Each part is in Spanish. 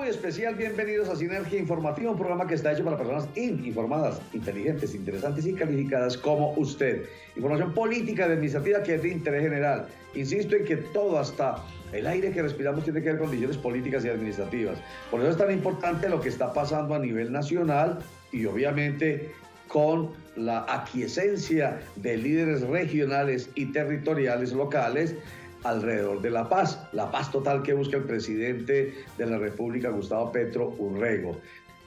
muy especial, bienvenidos a Sinergia Informativa, un programa que está hecho para personas informadas, inteligentes, interesantes y calificadas como usted. Información política y administrativa que es de interés general. Insisto en que todo, hasta el aire que respiramos, tiene que ver con condiciones políticas y administrativas. Por eso es tan importante lo que está pasando a nivel nacional y obviamente con la aquiescencia de líderes regionales y territoriales locales alrededor de la paz total que busca el presidente de la República, Gustavo Petro Urrego.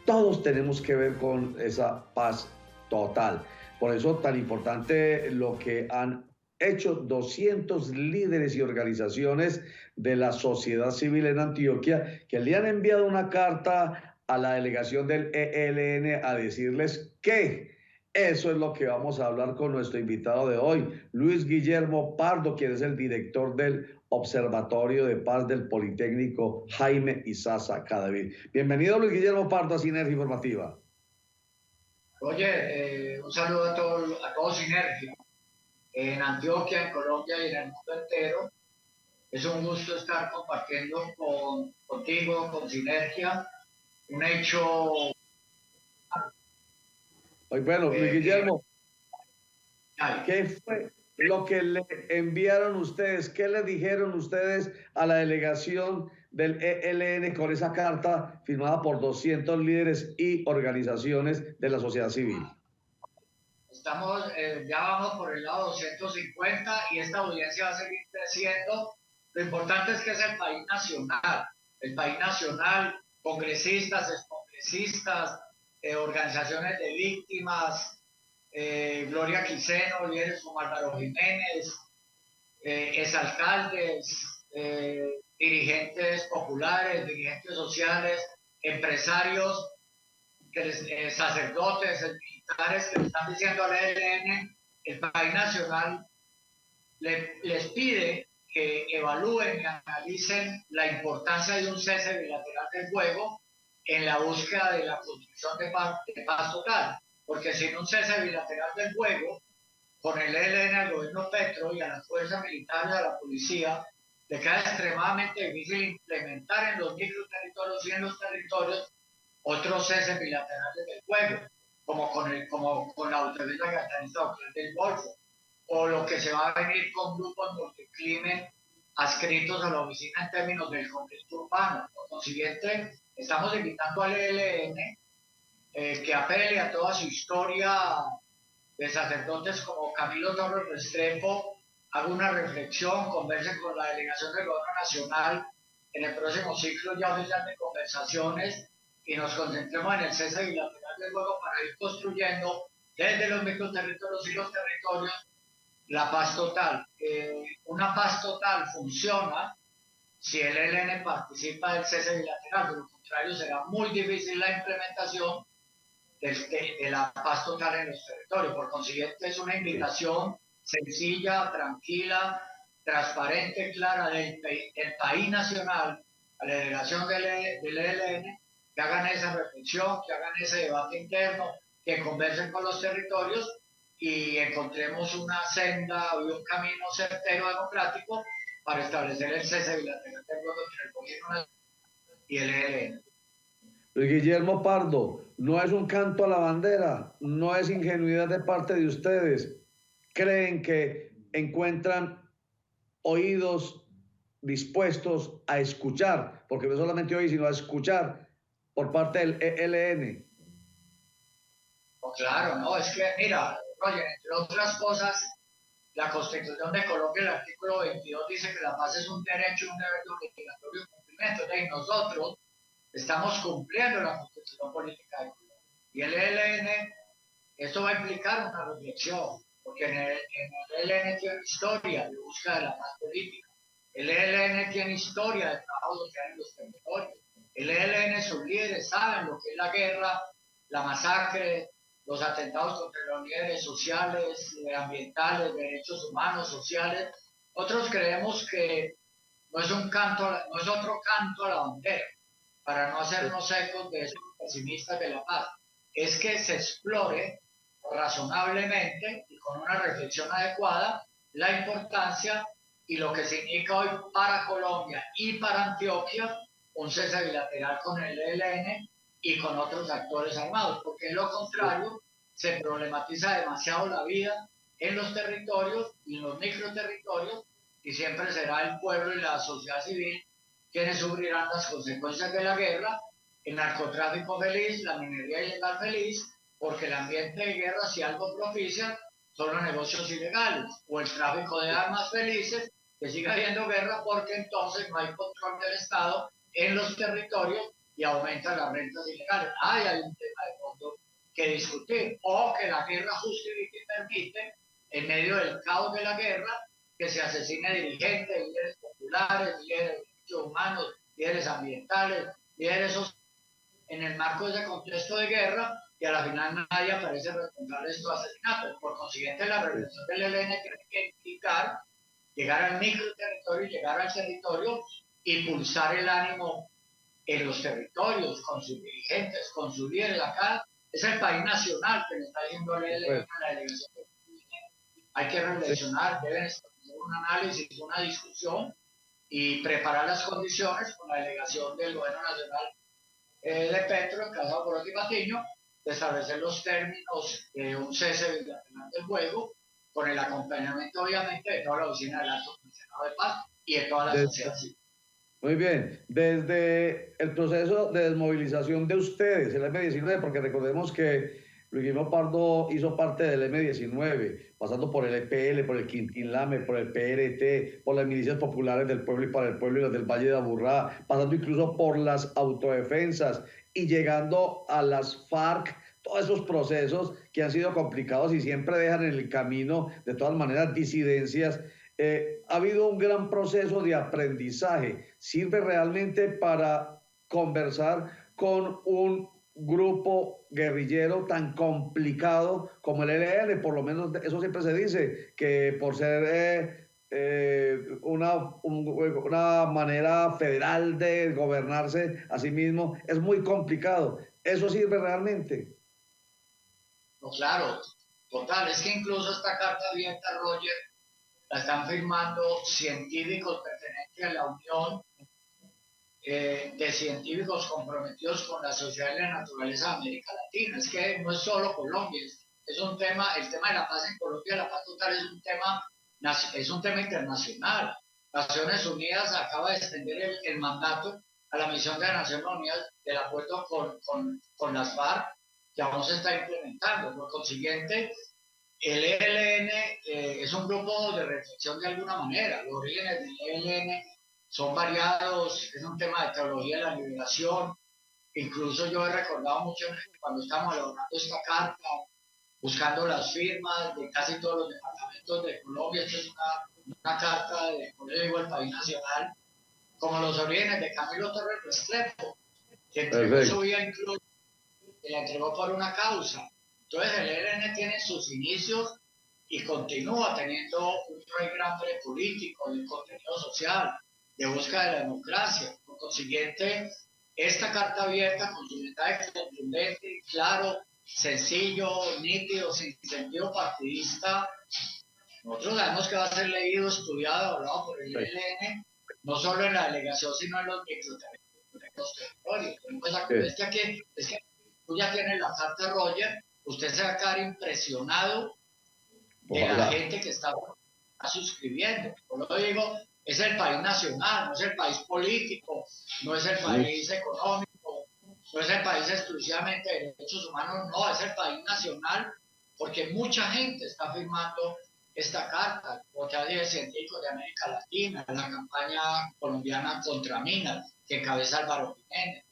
Todos tenemos que ver con esa paz total. Por eso tan importante lo que han hecho 200 líderes y organizaciones de la sociedad civil en Antioquia, que le han enviado una carta a la delegación del ELN a decirles que eso es lo que vamos a hablar con nuestro invitado de hoy, Luis Guillermo Pardo, quien es el director del Observatorio de Paz del Politécnico Jaime Isaza Cadavid. Bienvenido, Luis Guillermo Pardo, a Sinergia Informativa. Oye, un saludo a todos Sinergia, en Antioquia, en Colombia y en el mundo entero. Es un gusto estar compartiendo contigo, con Sinergia, un hecho. Bueno, Luis Guillermo, ¿qué fue lo que le enviaron ustedes? ¿Qué le dijeron ustedes a la delegación del ELN con esa carta firmada por 200 líderes y organizaciones de la sociedad civil? Ya vamos por el lado 250 y esta audiencia va a seguir creciendo. Lo importante es que es el país nacional, congresistas, excongresistas, organizaciones de víctimas, Gloria Quiseno, líderes como Álvaro Jiménez, exalcaldes, dirigentes populares, dirigentes sociales, empresarios, sacerdotes, militares que le están diciendo al ELN, el país nacional les pide que evalúen y analicen la importancia de un cese bilateral del fuego en la búsqueda de la construcción de paz total, porque sin un cese bilateral del fuego, con el ELN al gobierno Petro y a las fuerzas militares, a la policía, le queda extremadamente difícil implementar en los microterritorios y en los territorios otros ceses bilaterales del fuego, como con la autoridad gatanista del Golfo, o lo que se va a venir con grupos multicrimen adscritos a la oficina en términos del conflicto urbano. Por consiguiente, estamos invitando al ELN que apele a toda su historia de sacerdotes como Camilo Torres Restrepo, haga una reflexión, converse con la delegación del Gobierno Nacional en el próximo ciclo ya oficial de conversaciones y nos concentremos en el cese bilateral del fuego para ir construyendo desde los microterritorios y los territorios la paz total. Una paz total funciona si el ELN participa del cese bilateral, de lo contrario será muy difícil la implementación de la paz total en los territorios. Por consiguiente, es una invitación sencilla, tranquila, transparente, clara del país nacional a la delegación del ELN, que hagan esa reflexión, que hagan ese debate interno, que conversen con los territorios y encontremos una senda y un camino certero democrático para establecer el cese bilateral del fuego entre el gobierno y el ELN. Luis Guillermo Pardo, no es un canto a la bandera, no es ingenuidad de parte de ustedes. ¿Creen que encuentran oídos dispuestos a escuchar, porque no solamente oír, sino a escuchar por parte del ELN? No, claro, no, es que, mira, Roger, entre otras cosas, la Constitución de Colombia, el artículo 22, dice que la paz es un derecho y un deber de obligatorio cumplimiento. Y nosotros estamos cumpliendo la Constitución Política de Colombia. Y el ELN, esto va a implicar una reflexión, porque en el ELN tiene historia de búsqueda de la paz política. El ELN tiene historia de trabajo social en los territorios. El ELN, sus líderes saben lo que es la guerra, la masacre, los atentados contra los líderes sociales, ambientales, derechos humanos, sociales. Otros creemos que no es otro canto a la bandera, para no hacernos ecos de esos pesimistas de la paz. Es que se explore razonablemente y con una reflexión adecuada la importancia y lo que significa hoy para Colombia y para Antioquia un cese bilateral con el ELN y con otros actores armados, porque en lo contrario se problematiza demasiado la vida en los territorios y en los microterritorios, y siempre será el pueblo y la sociedad civil quienes sufrirán las consecuencias de la guerra, el narcotráfico feliz, la minería ilegal feliz, porque el ambiente de guerra, si algo propicia, son los negocios ilegales, o el tráfico de armas felices, que siga habiendo guerra, porque entonces no hay control del Estado en los territorios y aumentan las rentas ilegales. Hay un tema de fondo que discutir, o que la guerra justifique y permite, en medio del caos de la guerra, que se asesine dirigentes, líderes populares, líderes de derechos humanos, líderes ambientales, líderes sociales, en el marco de ese contexto de guerra, y a la final nadie aparece responsable de estos asesinatos. Por consiguiente, la represión del ELN tiene que implicar llegar al microterritorio, llegar al territorio y pulsar el ánimo en los territorios, con sus dirigentes, con sus líderes. Acá es el país nacional que le está diciendo el ELN a la delegación. Hay que reflexionar, deben establecer un análisis, una discusión y preparar las condiciones con la delegación del Gobierno Nacional de Petro, encabezado por Oti Patiño, de establecer los términos de un cese bilateral del fuego, con el acompañamiento, obviamente, de toda la oficina del Alto Comisionado de Paz y de toda la sociedad civil. Muy bien, desde el proceso de desmovilización de ustedes, el M-19, porque recordemos que Luis Guillermo Pardo hizo parte del M-19, pasando por el EPL, por el Quintín Lame, por el PRT, por las milicias populares del pueblo y para el pueblo y las del Valle de Aburrá, pasando incluso por las autodefensas y llegando a las FARC, todos esos procesos que han sido complicados y siempre dejan en el camino, de todas maneras, disidencias. Ha habido un gran proceso de aprendizaje. ¿Sirve realmente para conversar con un grupo guerrillero tan complicado como el ELN? Por lo menos eso siempre se dice, que por ser una manera federal de gobernarse a sí mismo es muy complicado. ¿Eso sirve realmente? No, claro, total. Es que incluso esta carta abierta, Roger, la están firmando científicos pertenecientes a la Unión de científicos comprometidos con la sociedad y la naturaleza de América Latina. Es que no es solo Colombia, es un tema, el tema de la paz en Colombia, la paz total es un tema internacional. Naciones Unidas acaba de extender el mandato a la misión de las Naciones Unidas del acuerdo con las FARC, que aún se está implementando. Por consiguiente, el ELN es un grupo de reflexión de alguna manera. Los orígenes del ELN son variados, es un tema de teología de la liberación. Incluso yo he recordado mucho cuando estamos elaborando esta carta, buscando las firmas de casi todos los departamentos de Colombia. Esta es una carta de Colegio del País Nacional, como los orígenes de Camilo Torres Restrepo, que entregó su vida incluso, que la entregó por una causa. Entonces el ELN tiene sus inicios y continúa teniendo un regambre político, de contenido social, de búsqueda de la democracia. Por consiguiente, esta carta abierta con su mensaje contundente, claro, sencillo, nítido, sin sentido partidista, nosotros sabemos que va a ser leído, estudiado, hablado por el ELN, no solo en la delegación, sino en los microterritorios. Es que tú ya tienes la carta, Roger, usted se va a quedar impresionado de la gente que está suscribiendo. Por lo digo, es el país nacional, no es el país político, no es el país económico, no es el país exclusivamente de derechos humanos, no, es el país nacional, porque mucha gente está firmando esta carta, otra de científicos de América Latina, la campaña colombiana contra minas, que encabeza Álvaro Jiménez,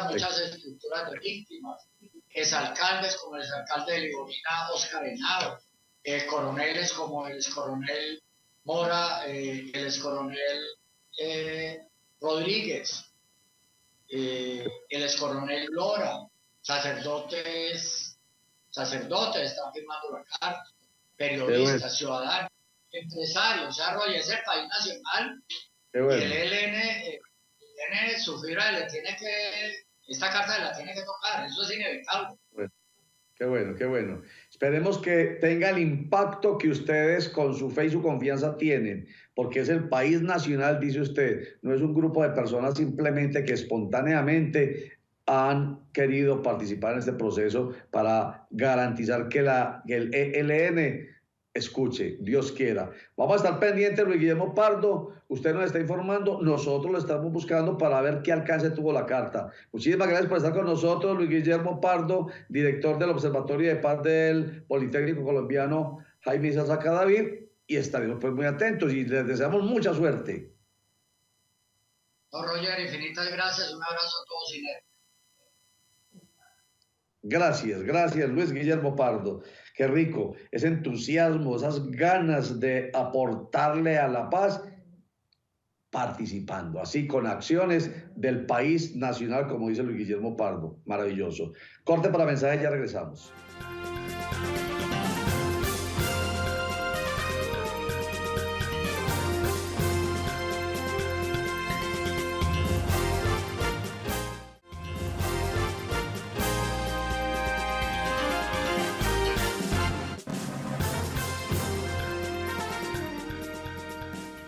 muchas estructuras de víctimas, exalcaldes como el exalcalde de Livorina, Oscar Henao, coroneles como el excoronel Mora, el excoronel Rodríguez, el excoronel Lora, sacerdotes están firmando la carta, periodistas, ciudadanos, empresarios. O sea, Roger, es el país nacional y el ELN, su fibra esta carta la tiene que tocar, eso es inevitable. Qué bueno, qué bueno. Esperemos que tenga el impacto que ustedes con su fe y su confianza tienen, porque es el país nacional, dice usted, no es un grupo de personas simplemente que espontáneamente han querido participar en este proceso para garantizar que el ELN escuche, Dios quiera. Vamos a estar pendientes, Luis Guillermo Pardo. Usted nos está informando, nosotros lo estamos buscando para ver qué alcance tuvo la carta. Muchísimas gracias por estar con nosotros, Luis Guillermo Pardo, director del Observatorio de Paz del Politécnico Colombiano Jaime Isaac David, y estaremos pues muy atentos y les deseamos mucha suerte. No, Roger, infinitas gracias, un abrazo a todos y Gracias, Luis Guillermo Pardo. Qué rico, ese entusiasmo, esas ganas de aportarle a la paz participando, así con acciones del país nacional, como dice Luis Guillermo Pardo. Maravilloso. Corte para mensajes, ya regresamos.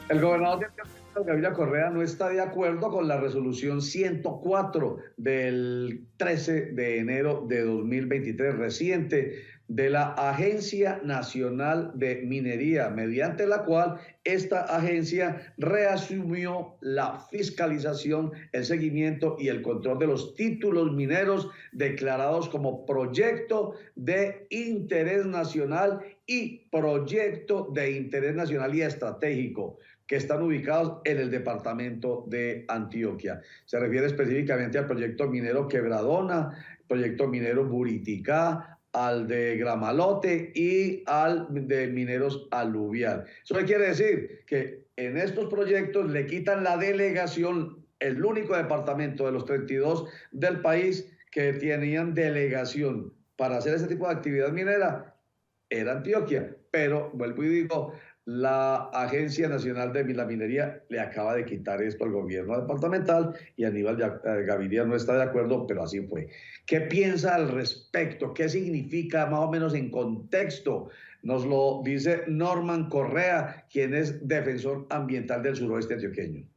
El gobernador de Antioquia, Gaviria Correa, no está de acuerdo con la resolución 104 del 13 de enero de 2023, reciente, de la Agencia Nacional de Minería, mediante la cual esta agencia reasumió la fiscalización, el seguimiento y el control de los títulos mineros declarados como proyecto de interés nacional y proyecto de interés nacional y estratégico, que están ubicados en el departamento de Antioquia. Se refiere específicamente al proyecto minero Quebradona, proyecto minero Buriticá, al de Gramalote y al de mineros aluvial. Eso quiere decir que en estos proyectos le quitan la delegación, el único departamento de los 32 del país que tenían delegación para hacer ese tipo de actividad minera, era Antioquia. Pero, vuelvo y digo, la Agencia Nacional de la Minería le acaba de quitar esto al gobierno departamental y Aníbal Gaviria no está de acuerdo, pero así fue. ¿Qué piensa al respecto? ¿Qué significa más o menos en contexto? Nos lo dice Norman Correa, quien es defensor ambiental del suroeste antioqueño.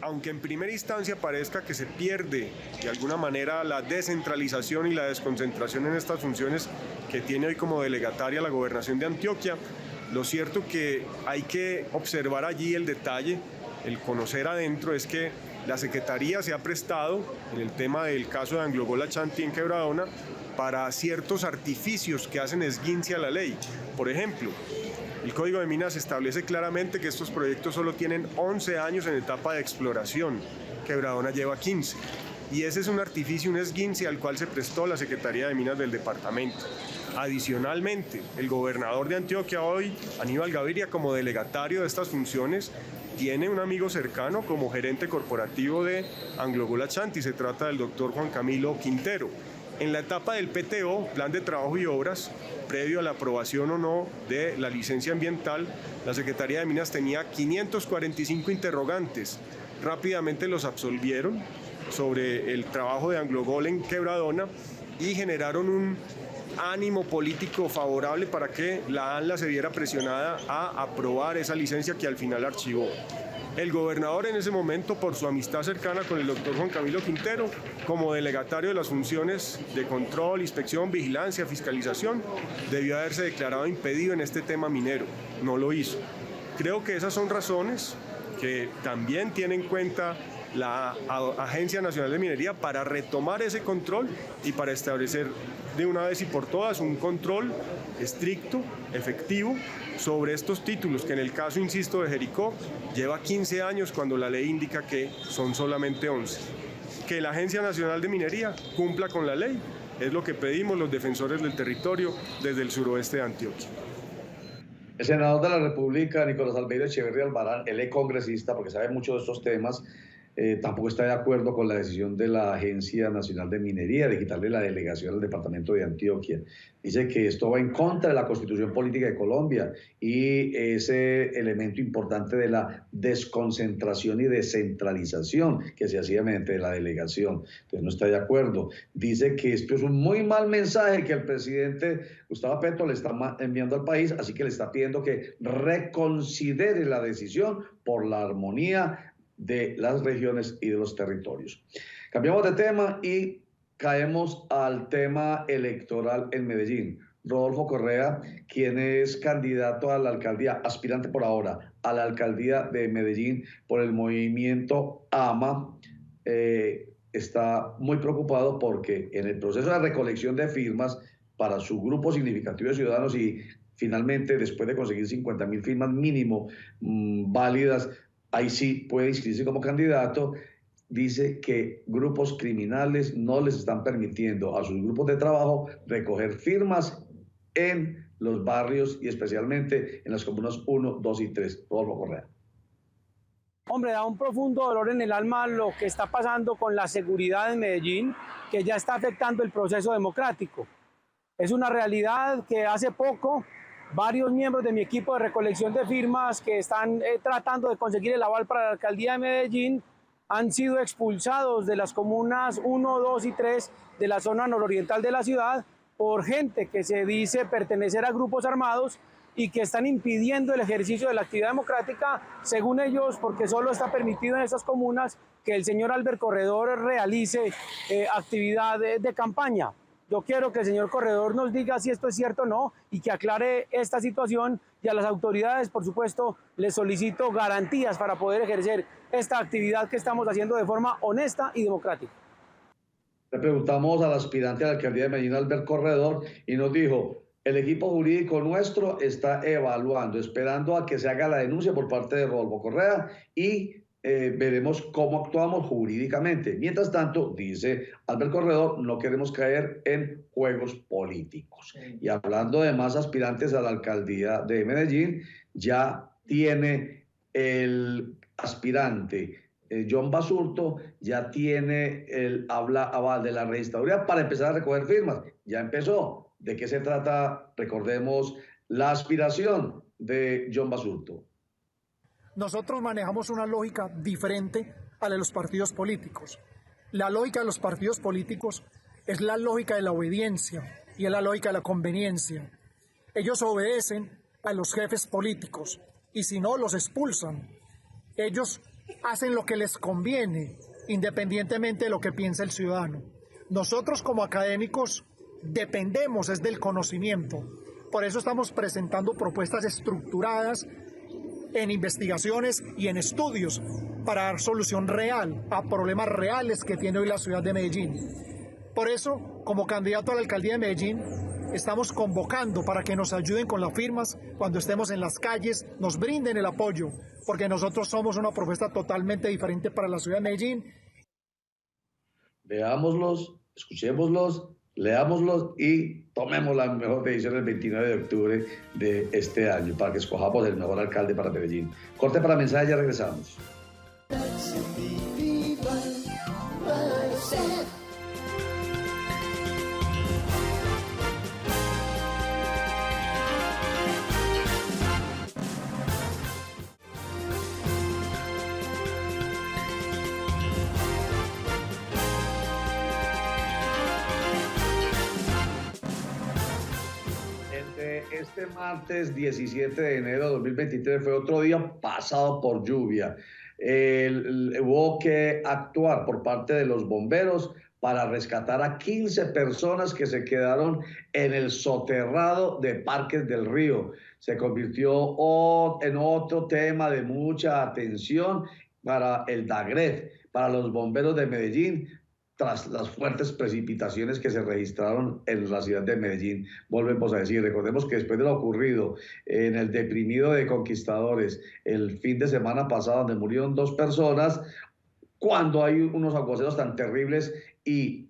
Aunque en primera instancia parezca que se pierde de alguna manera la descentralización y la desconcentración en estas funciones que tiene hoy como delegataria la gobernación de Antioquia, lo cierto que hay que observar allí el detalle, el conocer adentro, es que la Secretaría se ha prestado, en el tema del caso de Anglo-Gold Ashanti en Quebradona, para ciertos artificios que hacen esguince a la ley. Por ejemplo, el Código de Minas establece claramente que estos proyectos solo tienen 11 años en etapa de exploración, Quebradona lleva 15. Y ese es un artificio, un esguince al cual se prestó la Secretaría de Minas del departamento. Adicionalmente, el gobernador de Antioquia hoy, Aníbal Gaviria, como delegatario de estas funciones, tiene un amigo cercano como gerente corporativo de Anglo-Gold Ashanti. Se trata del doctor Juan Camilo Quintero. En la etapa del PTO, Plan de Trabajo y Obras, previo a la aprobación o no de la licencia ambiental, la Secretaría de Minas tenía 545 interrogantes. Rápidamente los absolvieron sobre el trabajo de Anglo-Gold en Quebradona y generaron un ánimo político favorable para que la ANLA se viera presionada a aprobar esa licencia que al final archivó. El gobernador en ese momento, por su amistad cercana con el doctor Juan Camilo Quintero, como delegatario de las funciones de control, inspección, vigilancia, fiscalización, debió haberse declarado impedido en este tema minero. No lo hizo. Creo que esas son razones que también tiene en cuenta la Agencia Nacional de Minería para retomar ese control y para establecer de una vez y por todas un control estricto, efectivo, sobre estos títulos, que en el caso, insisto, de Jericó, lleva 15 años cuando la ley indica que son solamente 11. Que la Agencia Nacional de Minería cumpla con la ley es lo que pedimos los defensores del territorio desde el suroeste de Antioquia. El senador de la República, Nicolás Albeiro Echeverría Albarán, él es congresista porque sabe mucho de estos temas, Tampoco está de acuerdo con la decisión de la Agencia Nacional de Minería de quitarle la delegación al departamento de Antioquia. Dice que esto va en contra de la Constitución Política de Colombia y ese elemento importante de la desconcentración y descentralización que se hacía mediante la delegación. Entonces no está de acuerdo. Dice que esto es un muy mal mensaje que el presidente Gustavo Petro le está enviando al país, así que le está pidiendo que reconsidere la decisión por la armonía de las regiones y de los territorios. Cambiamos de tema y caemos al tema electoral en Medellín. Rodolfo Correa, quien es candidato a la alcaldía, aspirante por ahora a la alcaldía de Medellín por el movimiento AMA, está muy preocupado porque en el proceso de recolección de firmas para su grupo significativo de ciudadanos y finalmente después de conseguir 50.000 firmas mínimo válidas, ahí sí puede inscribirse como candidato. Dice que grupos criminales no les están permitiendo a sus grupos de trabajo recoger firmas en los barrios y especialmente en las comunas 1, 2 y 3. Rodolfo Correa. Hombre, da un profundo dolor en el alma lo que está pasando con la seguridad en Medellín, que ya está afectando el proceso democrático. Es una realidad que hace poco varios miembros de mi equipo de recolección de firmas que están tratando de conseguir el aval para la alcaldía de Medellín han sido expulsados de las comunas 1, 2 y 3 de la zona nororiental de la ciudad por gente que se dice pertenecer a grupos armados y que están impidiendo el ejercicio de la actividad democrática, según ellos, porque solo está permitido en esas comunas que el señor Albert Corredor realice actividad de campaña. Yo quiero que el señor Corredor nos diga si esto es cierto o no y que aclare esta situación, y a las autoridades, por supuesto, les solicito garantías para poder ejercer esta actividad que estamos haciendo de forma honesta y democrática. Le preguntamos al aspirante a la alcaldía de Medellín, Albert Corredor, y nos dijo: el equipo jurídico nuestro está evaluando, esperando a que se haga la denuncia por parte de Rodolfo Correa y veremos cómo actuamos jurídicamente. Mientras tanto, dice Albert Corredor, no queremos caer en juegos políticos. Y hablando de más aspirantes a la alcaldía de Medellín, ya tiene el aspirante John Basurto, ya tiene el aval de la registraduría para empezar a recoger firmas. Ya empezó. ¿De qué se trata? Recordemos la aspiración de John Basurto. Nosotros manejamos una lógica diferente a la de los partidos políticos. La lógica de los partidos políticos es la lógica de la obediencia y es la lógica de la conveniencia. Ellos obedecen a los jefes políticos y si no, los expulsan. Ellos hacen lo que les conviene, independientemente de lo que piense el ciudadano. Nosotros como académicos dependemos es del conocimiento. Por eso estamos presentando propuestas estructuradas en investigaciones y en estudios para dar solución real a problemas reales que tiene hoy la ciudad de Medellín. Por eso, como candidato a la alcaldía de Medellín, estamos convocando para que nos ayuden con las firmas cuando estemos en las calles, nos brinden el apoyo, porque nosotros somos una propuesta totalmente diferente para la ciudad de Medellín. Veámoslos, escuchémoslos, leámoslos y tomemos la mejor decisión el 29 de octubre de este año para que escojamos el mejor alcalde para Medellín. Corte para mensaje, ya regresamos. Este martes 17 de enero de 2023 fue otro día pasado por lluvia. Hubo que actuar por parte de los bomberos para rescatar a 15 personas que se quedaron en el soterrado de Parques del Río. Se convirtió en otro tema de mucha atención para el DAGREF, para los bomberos de Medellín, tras las fuertes precipitaciones que se registraron en la ciudad de Medellín. Volvemos a decir, recordemos que después de lo ocurrido en el deprimido de Conquistadores el fin de semana pasado, donde murieron 2 personas, cuando hay unos aguaceros tan terribles y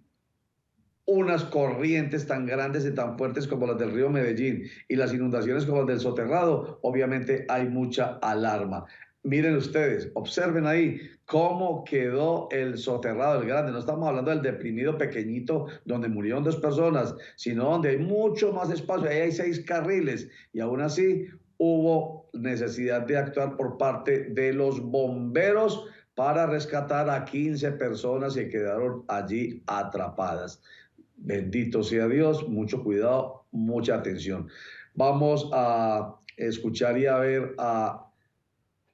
unas corrientes tan grandes y tan fuertes como las del río Medellín y las inundaciones como las del soterrado, obviamente hay mucha alarma. Miren ustedes, observen ahí cómo quedó el soterrado, el grande. No estamos hablando del deprimido pequeñito donde murieron 2 personas, sino donde hay mucho más espacio. Ahí hay 6 carriles y aún así hubo necesidad de actuar por parte de los bomberos para rescatar a 15 personas que quedaron allí atrapadas. Bendito sea Dios, mucho cuidado, mucha atención. Vamos a escuchar y a ver a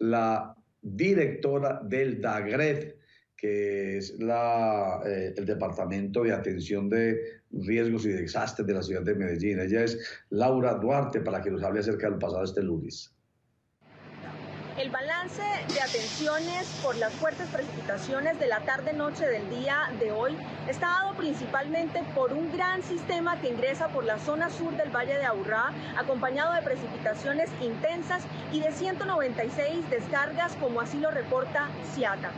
la directora del DAGRED, que es el Departamento de Atención de Riesgos y Desastres de la ciudad de Medellín. Ella es Laura Duarte, para que nos hable acerca del pasado este lunes. El balance de atenciones por las fuertes precipitaciones de la tarde-noche del día de hoy está dado principalmente por un gran sistema que ingresa por la zona sur del Valle de Aburrá, acompañado de precipitaciones intensas y de 196 descargas, como así lo reporta SIATA.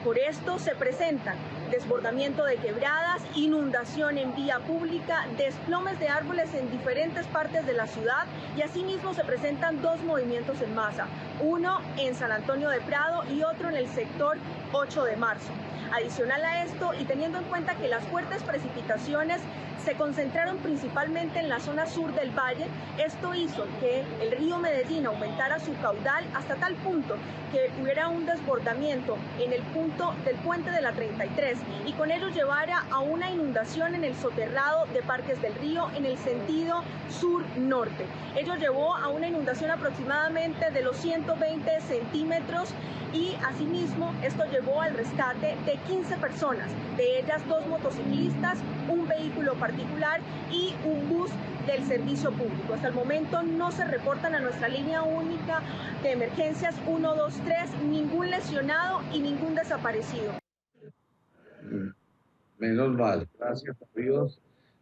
Por esto se presentan desbordamiento de quebradas, inundación en vía pública, desplomes de árboles en diferentes partes de la ciudad y asimismo se presentan 2 movimientos en masa, uno en San Antonio de Prado y otro en el sector 8 de marzo. Adicional a esto, y teniendo en cuenta que las fuertes precipitaciones se concentraron principalmente en la zona sur del valle, esto hizo que el río Medellín aumentara su caudal hasta tal punto que hubiera un desbordamiento en el punto del puente de la 33 y con ello llevara a una inundación en el soterrado de Parques del Río en el sentido sur-norte. Ello llevó a una inundación aproximadamente de los 120 centímetros y asimismo esto llevó al rescate de 15 personas, de ellas 2 motociclistas, un vehículo particular y un bus del servicio público. Hasta el momento no se reportan a nuestra línea única de emergencias 123 ningún lesionado y ningún desaparecido. Menos mal, gracias a Dios.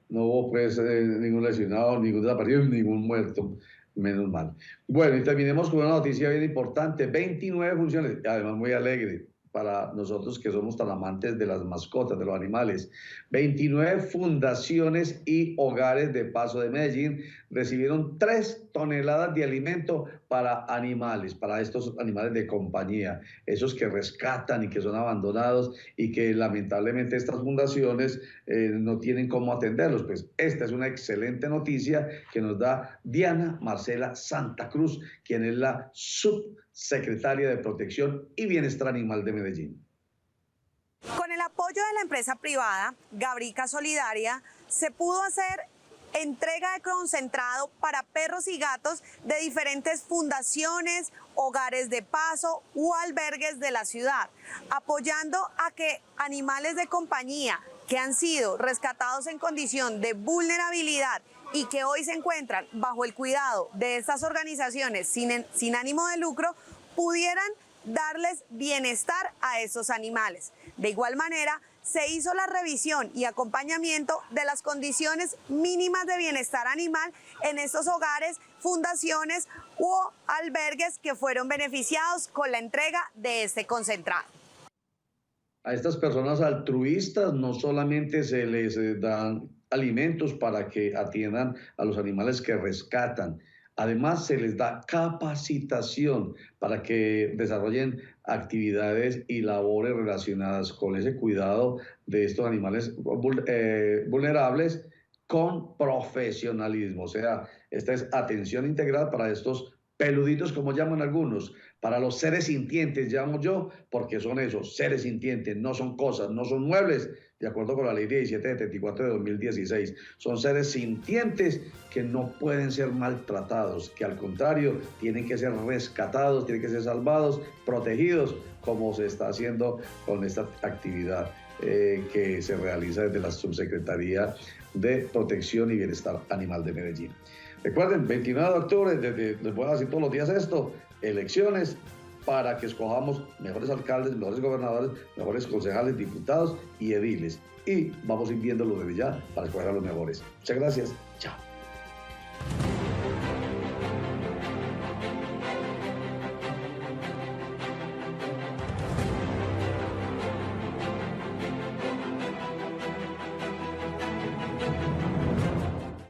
No hubo pues ningún lesionado, ningún desaparecido, ningún muerto. Menos mal. Bueno, y terminemos con una noticia bien importante. 29 funciones, además muy alegre para nosotros que somos tan amantes de las mascotas, de los animales. 29 fundaciones y hogares de Paso de Medellín recibieron 3 toneladas de alimento para animales, para estos animales de compañía, esos que rescatan y que son abandonados y que lamentablemente estas fundaciones no tienen cómo atenderlos. Pues esta es una excelente noticia que nos da Diana Marcela Santa Cruz, quien es la subsecretaria de Protección y Bienestar Animal de Medellín. Con el apoyo de la empresa privada Gabrica Solidaria se pudo hacer entrega de concentrado para perros y gatos de diferentes fundaciones, hogares de paso o albergues de la ciudad, apoyando a que animales de compañía que han sido rescatados en condición de vulnerabilidad y que hoy se encuentran bajo el cuidado de estas organizaciones sin ánimo de lucro pudieran darles bienestar a esos animales. De igual manera, se hizo la revisión y acompañamiento de las condiciones mínimas de bienestar animal en estos hogares, fundaciones u albergues que fueron beneficiados con la entrega de este concentrado. A estas personas altruistas no solamente se les dan alimentos para que atiendan a los animales que rescatan, además se les da capacitación para que desarrollen actividades y labores relacionadas con ese cuidado de estos animales vulnerables con profesionalismo. O sea, esta es atención integral para estos peluditos, como llaman algunos, para los seres sintientes, llamo yo, porque son esos, seres sintientes, no son cosas, no son muebles, de acuerdo con la ley 1774 de 2016. Son seres sintientes que no pueden ser maltratados, que al contrario, tienen que ser rescatados, tienen que ser salvados, protegidos, como se está haciendo con esta actividad que se realiza desde la Subsecretaría de Protección y Bienestar Animal de Medellín. Recuerden, 29 de octubre, les voy a decir todos los días esto, elecciones para que escojamos mejores alcaldes, mejores gobernadores, mejores concejales, diputados y ediles. Y vamos a ir viéndolo desde ya para escoger a los mejores. Muchas gracias. Chao.